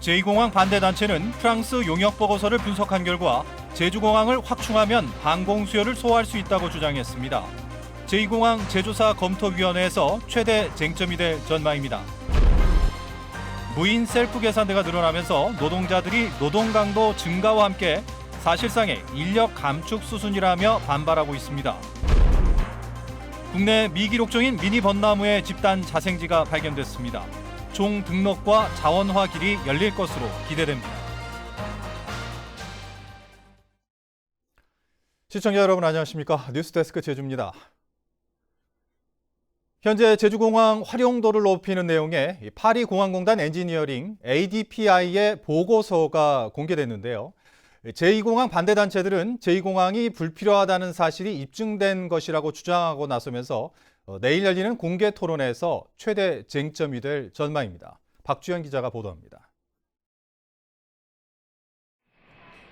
제2공항 반대단체는 프랑스 용역 보고서를 분석한 결과 제주공항을 확충하면 항공 수요를 소화할 수 있다고 주장했습니다. 제2공항 제조사 검토위원회에서 최대 쟁점이 될 전망입니다. 무인 셀프 계산대가 늘어나면서 노동자들이 노동 강도 증가와 함께 사실상의 인력 감축 수순이라며 반발하고 있습니다. 국내 미기록종인 미니 벚나무의 집단 자생지가 발견됐습니다. 종 등록과 자원화 길이 열릴 것으로 기대됩니다. 시청자 여러분 안녕하십니까? 뉴스데스크 제주입니다. 현재 제주공항 활용도를 높이는 내용의 파리공항공단 엔지니어링 ADPI의 보고서가 공개됐는데요. 제2공항 반대단체들은 제2공항이 불필요하다는 사실이 입증된 것이라고 주장하고 나서면서 내일 열리는 공개 토론에서 최대 쟁점이 될 전망입니다. 박주현 기자가 보도합니다.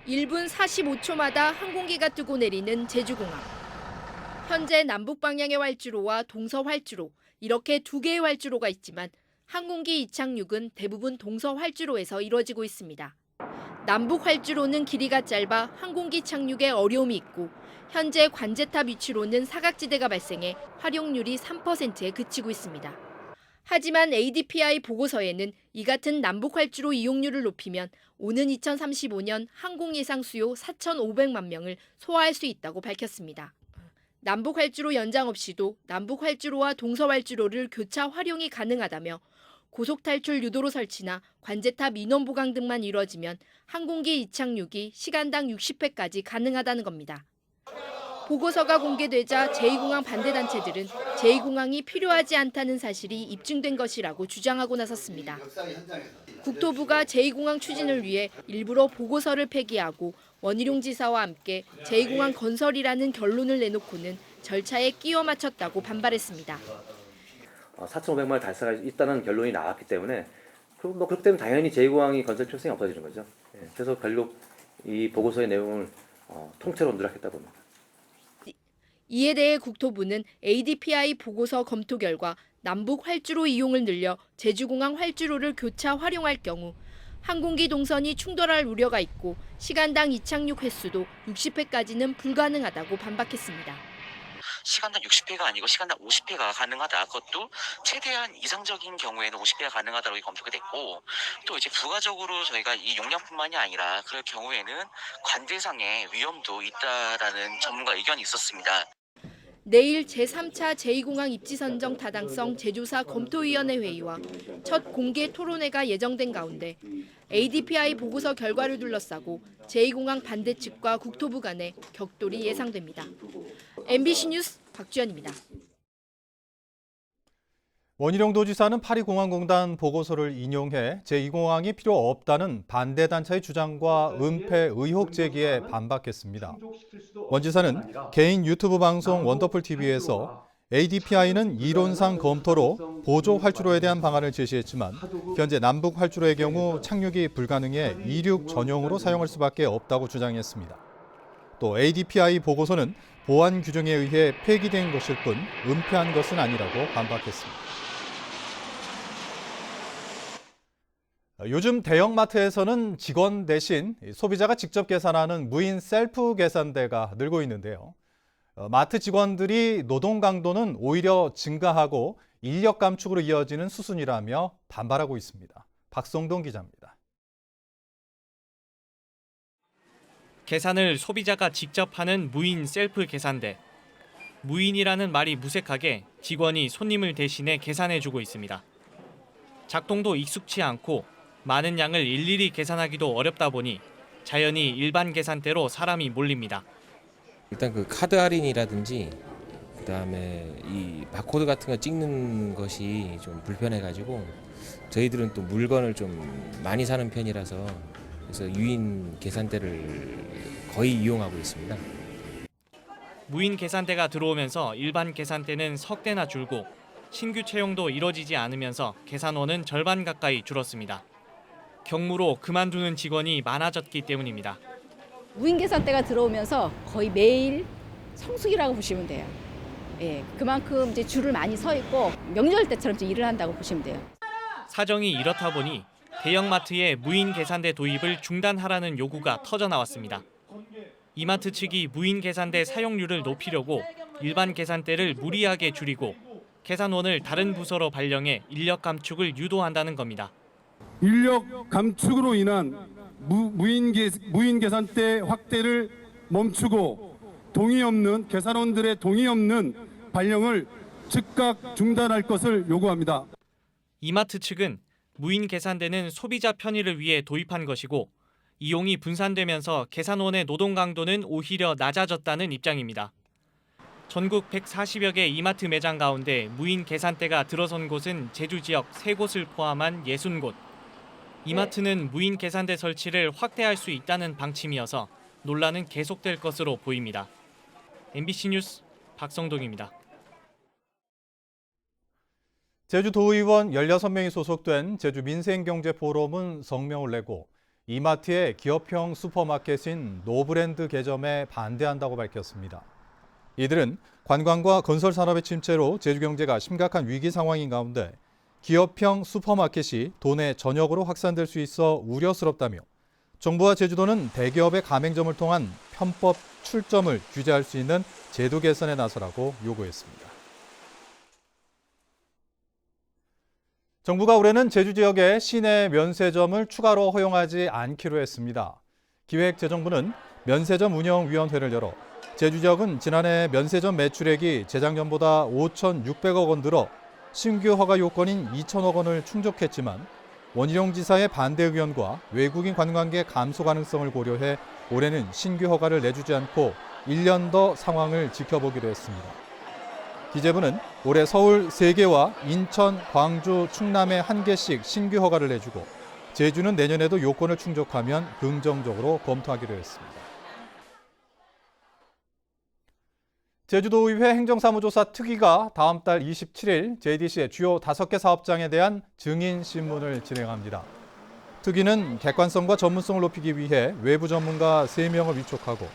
1분 45초마다 항공기가 뜨고 내리는 제주공항. 현재 남북 방향의 활주로와 동서 활주로, 이렇게 두 개의 활주로가 있지만 항공기 이착륙은 대부분 동서 활주로에서 이루어지고 있습니다. 남북 활주로는 길이가 짧아 항공기 착륙에 어려움이 있고 현재 관제탑 위치로는 사각지대가 발생해 활용률이 3%에 그치고 있습니다. 하지만 ADPI 보고서에는 이 같은 남북 활주로 이용률을 높이면 오는 2035년 항공 예상 수요 4,500만 명을 소화할 수 있다고 밝혔습니다. 남북 활주로 연장 없이도 남북 활주로와 동서 활주로를 교차 활용이 가능하다며 고속 탈출 유도로 설치나 관제탑 인원 보강 등만 이루어지면 항공기 이착륙이 시간당 60회까지 가능하다는 겁니다. 보고서가 공개되자 제2공항 반대단체들은 제2공항이 필요하지 않다는 사실이 입증된 것이라고 주장하고 나섰습니다. 국토부가 제2공항 추진을 위해 일부러 보고서를 폐기하고 원희룡 지사와 함께 제2공항 건설이라는 결론을 내놓고는 절차에 끼워 맞췄다고 반발했습니다. 4,500만 달성할 수 있다는 결론이 나왔기 때문에 그렇기 때문에 당연히 제2공항이 건설 필요성이 없어지는 거죠. 그래서 결국 이 보고서의 내용을 통째로 누락했다 봅니다. 이에 대해 국토부는 ADPI 보고서 검토 결과 남북 활주로 이용을 늘려 제주공항 활주로를 교차 활용할 경우 항공기 동선이 충돌할 우려가 있고 시간당 이착륙 횟수도 60회까지는 불가능하다고 반박했습니다. 시간당 60회가 아니고 시간당 50회가 가능하다. 그것도 최대한 이상적인 경우에는 50회가 가능하다고 검토가 됐고 또 이제 부가적으로 저희가 이 용량뿐만이 아니라 그럴 경우에는 관제상의 위험도 있다라는 전문가 의견이 있었습니다. 내일 제3차 제2공항 입지 선정 타당성 제조사 검토위원회 회의와 첫 공개 토론회가 예정된 가운데 ADPI 보고서 결과를 둘러싸고 제2공항 반대 측과 국토부 간의 격돌이 예상됩니다. MBC 뉴스 박주연입니다. 원희룡 도지사는 파리공항공단 보고서를 인용해 제2공항이 필요 없다는 반대단체의 주장과 은폐 의혹 제기에 반박했습니다. 원 지사는 개인 유튜브 방송 원더풀TV에서 ADPI는 이론상 검토로 보조 활주로에 대한 방안을 제시했지만 현재 남북 활주로의 경우 착륙이 불가능해 이륙 전용으로 사용할 수밖에 없다고 주장했습니다. 또 ADPI 보고서는 보안 규정에 의해 폐기된 것일 뿐 은폐한 것은 아니라고 반박했습니다. 요즘 대형마트에서는 직원 대신 소비자가 직접 계산하는 무인 셀프 계산대가 늘고 있는데요. 마트 직원들이 노동 강도는 오히려 증가하고 인력 감축으로 이어지는 수순이라며 반발하고 있습니다. 박성동 기자입니다. 계산을 소비자가 직접 하는 무인 셀프 계산대. 무인이라는 말이 무색하게 직원이 손님을 대신해 계산해주고 있습니다. 작동도 익숙치 않고 많은 양을 일일이 계산하기도 어렵다 보니 자연히 일반 계산대로 사람이 몰립니다. 일단 그 카드 할인이라든지 그다음에 이 바코드 같은 거 찍는 것이 좀 불편해가지고 저희들은 또 물건을 좀 많이 사는 편이라서 그래서 유인 계산대를 거의 이용하고 있습니다. 무인 계산대가 들어오면서 일반 계산대는 석 대나 줄고 신규 채용도 이뤄지지 않으면서 계산원은 절반 가까이 줄었습니다. 경무로 그만두는 직원이 많아졌기 때문입니다. 무인 계산대가 들어오면서 거의 매일 성수기라고 보시면 돼요. 예, 그만큼 이제 줄을 많이 서 있고 명절 때처럼 일을 한다고 보시면 돼요. 사정이 이렇다 보니 대형마트의 무인 계산대 도입을 중단하라는 요구가 터져 나왔습니다. 이마트 측이 무인 계산대 사용률을 높이려고 일반 계산대를 무리하게 줄이고 계산원을 다른 부서로 발령해 인력 감축을 유도한다는 겁니다. 인력 감축으로 인한 무인 계산대 확대를 멈추고 계산원들의 동의 없는 발령을 즉각 중단할 것을 요구합니다. 이마트 측은 무인 계산대는 소비자 편의를 위해 도입한 것이고 이용이 분산되면서 계산원의 노동 강도는 오히려 낮아졌다는 입장입니다. 전국 140여 개 이마트 매장 가운데 무인 계산대가 들어선 곳은 제주 지역 3곳을 포함한 60곳. 이마트는 무인 계산대 설치를 확대할 수 있다는 방침이어서 논란은 계속될 것으로 보입니다. MBC 뉴스 박성동입니다. 제주도의원 16명이 소속된 제주민생경제포럼은 성명을 내고 이마트의 기업형 슈퍼마켓인 노브랜드 개점에 반대한다고 밝혔습니다. 이들은 관광과 건설 산업의 침체로 제주 경제가 심각한 위기 상황인 가운데 기업형 슈퍼마켓이 도내 전역으로 확산될 수 있어 우려스럽다며 정부와 제주도는 대기업의 가맹점을 통한 편법 출점을 규제할 수 있는 제도 개선에 나서라고 요구했습니다. 정부가 올해는 제주 지역에 시내 면세점을 추가로 허용하지 않기로 했습니다. 기획재정부는 면세점 운영위원회를 열어 제주 지역은 지난해 면세점 매출액이 재작년보다 5,600억 원 늘어 신규 허가 요건인 2,000억 원을 충족했지만 원희룡 지사의 반대 의견과 외국인 관광객 감소 가능성을 고려해 올해는 신규 허가를 내주지 않고 1년 더 상황을 지켜보기로 했습니다. 기재부는 올해 서울 3개와 인천, 광주, 충남에 1개씩 신규 허가를 내주고 제주는 내년에도 요건을 충족하면 긍정적으로 검토하기로 했습니다. 제주도의회 행정사무조사 특위가 다음 달 27일 JDC의 주요 5개 사업장에 대한 증인신문을 진행합니다. 특위는 객관성과 전문성을 높이기 위해 외부 전문가 3명을 위촉하고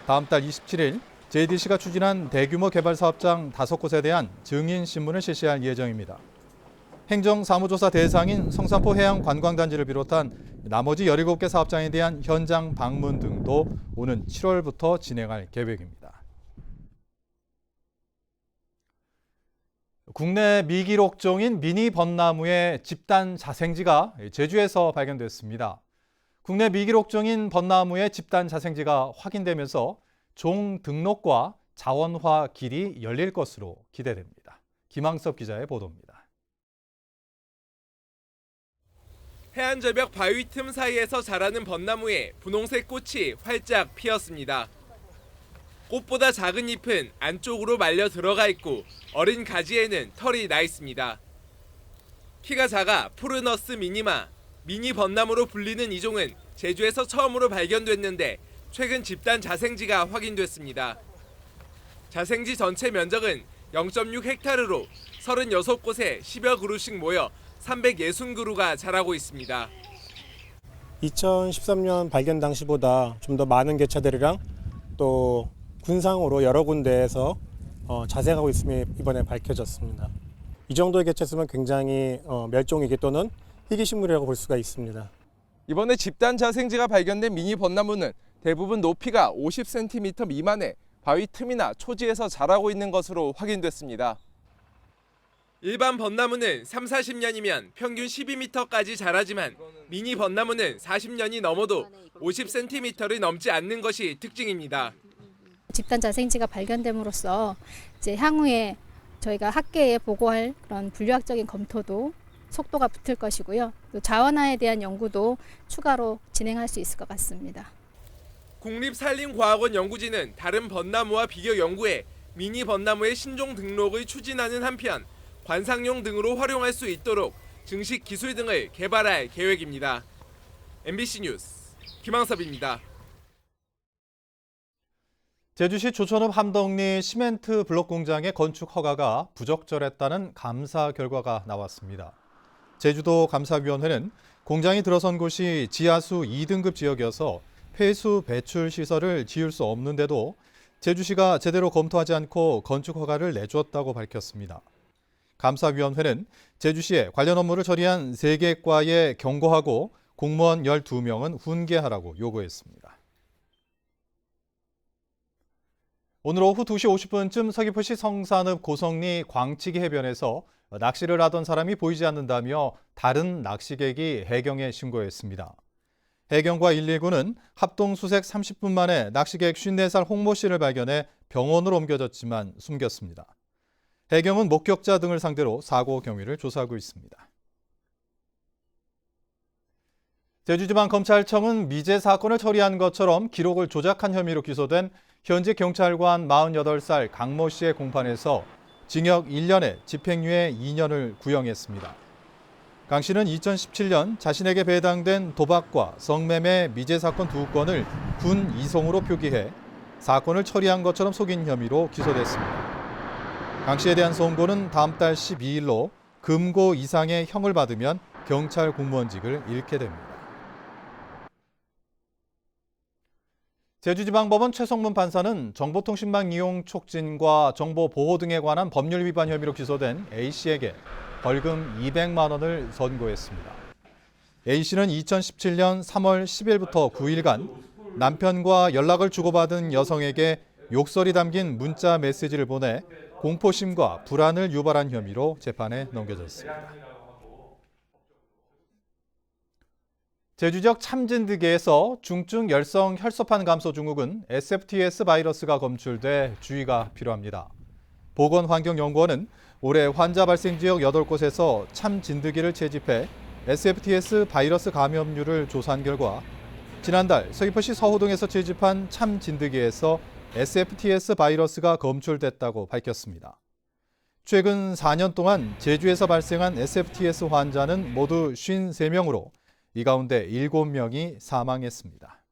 다음 달 27일 JDC가 추진한 대규모 개발 사업장 5곳에 대한 증인신문을 실시할 예정입니다. 행정사무조사 대상인 성산포 해양관광단지를 비롯한 나머지 17개 사업장에 대한 현장 방문 등도 오는 7월부터 진행할 계획입니다. 국내 미기록종인 미니 벚나무의 집단 자생지가 제주에서 발견됐습니다. 국내 미기록종인 벚나무의 집단 자생지가 확인되면서 종 등록과 자원화 길이 열릴 것으로 기대됩니다. 김항섭 기자의 보도입니다. 해안절벽 바위 틈 사이에서 자라는 벚나무에 분홍색 꽃이 활짝 피었습니다. 꽃보다 작은 잎은 안쪽으로 말려 들어가 있고 어린 가지에는 털이 나 있습니다. 키가 작아 푸르너스 미니마, 미니 벚나무로 불리는 이 종은 제주에서 처음으로 발견됐는데 최근 집단 자생지가 확인됐습니다. 자생지 전체 면적은 0.6헥타르로 36곳에 10여 그루씩 모여 360그루가 자라고 있습니다. 2013년 발견 당시보다 좀 더 많은 개체들이랑 또 군상으로 여러 군데에서 자생하고 있음이 이번에 밝혀졌습니다. 이 정도의 개체수면 굉장히 멸종위기 또는 희귀식물이라고 볼 수가 있습니다. 이번에 집단 자생지가 발견된 미니 벚나무는 대부분 높이가 50cm 미만의 바위 틈이나 초지에서 자라고 있는 것으로 확인됐습니다. 일반 벚나무는 30-40년이면 평균 12m까지 자라지만 미니 벚나무는 40년이 넘어도 50cm를 넘지 않는 것이 특징입니다. 집단 자생지가 발견됨으로써 이제 향후에 저희가 학계에 보고할 그런 분류학적인 검토도 속도가 붙을 것이고요. 또 자원화에 대한 연구도 추가로 진행할 수 있을 것 같습니다. 국립산림과학원 연구진은 다른 벚나무와 비교 연구에 미니 벚나무의 신종 등록을 추진하는 한편 관상용 등으로 활용할 수 있도록 증식 기술 등을 개발할 계획입니다. MBC 뉴스 김항섭입니다. 제주시 조천읍 함덕리 시멘트 블록 공장의 건축 허가가 부적절했다는 감사 결과가 나왔습니다. 제주도 감사위원회는 공장이 들어선 곳이 지하수 2등급 지역이어서 폐수 배출 시설을 지을 수 없는데도 제주시가 제대로 검토하지 않고 건축 허가를 내주었다고 밝혔습니다. 감사위원회는 제주시에 관련 업무를 처리한 3개 과에 경고하고 공무원 12명은 훈계하라고 요구했습니다. 오늘 오후 2시 50분쯤 서귀포시 성산읍 고성리 광치기 해변에서 낚시를 하던 사람이 보이지 않는다며 다른 낚시객이 해경에 신고했습니다. 해경과 119는 합동 수색 30분 만에 낚시객 54살 홍모 씨를 발견해 병원으로 옮겨졌지만 숨겼습니다. 해경은 목격자 등을 상대로 사고 경위를 조사하고 있습니다. 제주지방검찰청은 미제 사건을 처리한 것처럼 기록을 조작한 혐의로 기소된 현직 경찰관 48살 강모 씨의 공판에서 징역 1년에 집행유예 2년을 구형했습니다. 강 씨는 2017년 자신에게 배당된 도박과 성매매 미제 사건 2건을 군 이송으로 표기해 사건을 처리한 것처럼 속인 혐의로 기소됐습니다. 강 씨에 대한 선고는 다음 달 12일로 금고 이상의 형을 받으면 경찰 공무원직을 잃게 됩니다. 제주지방법원 최성문 판사는 정보통신망 이용 촉진과 정보 보호 등에 관한 법률 위반 혐의로 기소된 A씨에게 벌금 200만 원을 선고했습니다. A씨는 2017년 3월 10일부터 9일간 남편과 연락을 주고받은 여성에게 욕설이 담긴 문자 메시지를 보내 공포심과 불안을 유발한 혐의로 재판에 넘겨졌습니다. 제주 지역 참진드기에서 중증 열성 혈소판 감소 증후군 SFTS 바이러스가 검출돼 주의가 필요합니다. 보건환경연구원은 올해 환자 발생 지역 8곳에서 참진드기를 채집해 SFTS 바이러스 감염률을 조사한 결과 지난달 서귀포시 서호동에서 채집한 참진드기에서 SFTS 바이러스가 검출됐다고 밝혔습니다. 최근 4년 동안 제주에서 발생한 SFTS 환자는 모두 53명으로 이 가운데 7명이 사망했습니다.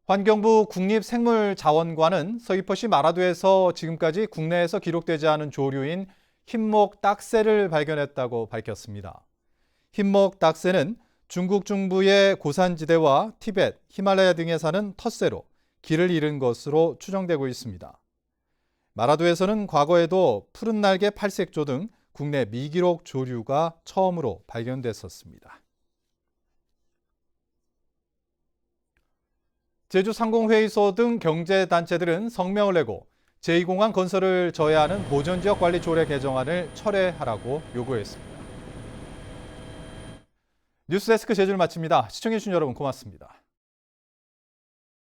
환경부 국립생물자원관은 서귀포시 마라도에서 지금까지 국내에서 기록되지 않은 조류인 흰목 딱새를 발견했다고 밝혔습니다. 흰목 딱새는 중국 중부의 고산지대와 티벳, 히말라야 등에 사는 텃새로 길을 잃은 것으로 추정되고 있습니다. 마라도에서는 과거에도 푸른 날개 팔색조 등 국내 미기록 조류가 처음으로 발견됐었습니다. 제주상공회의소 등 경제단체들은 성명을 내고 제2공항 건설을 저해하는 보전지역관리조례 개정안을 철회하라고 요구했습니다. 뉴스데스크 제주를 마칩니다. 시청해주신 여러분 고맙습니다.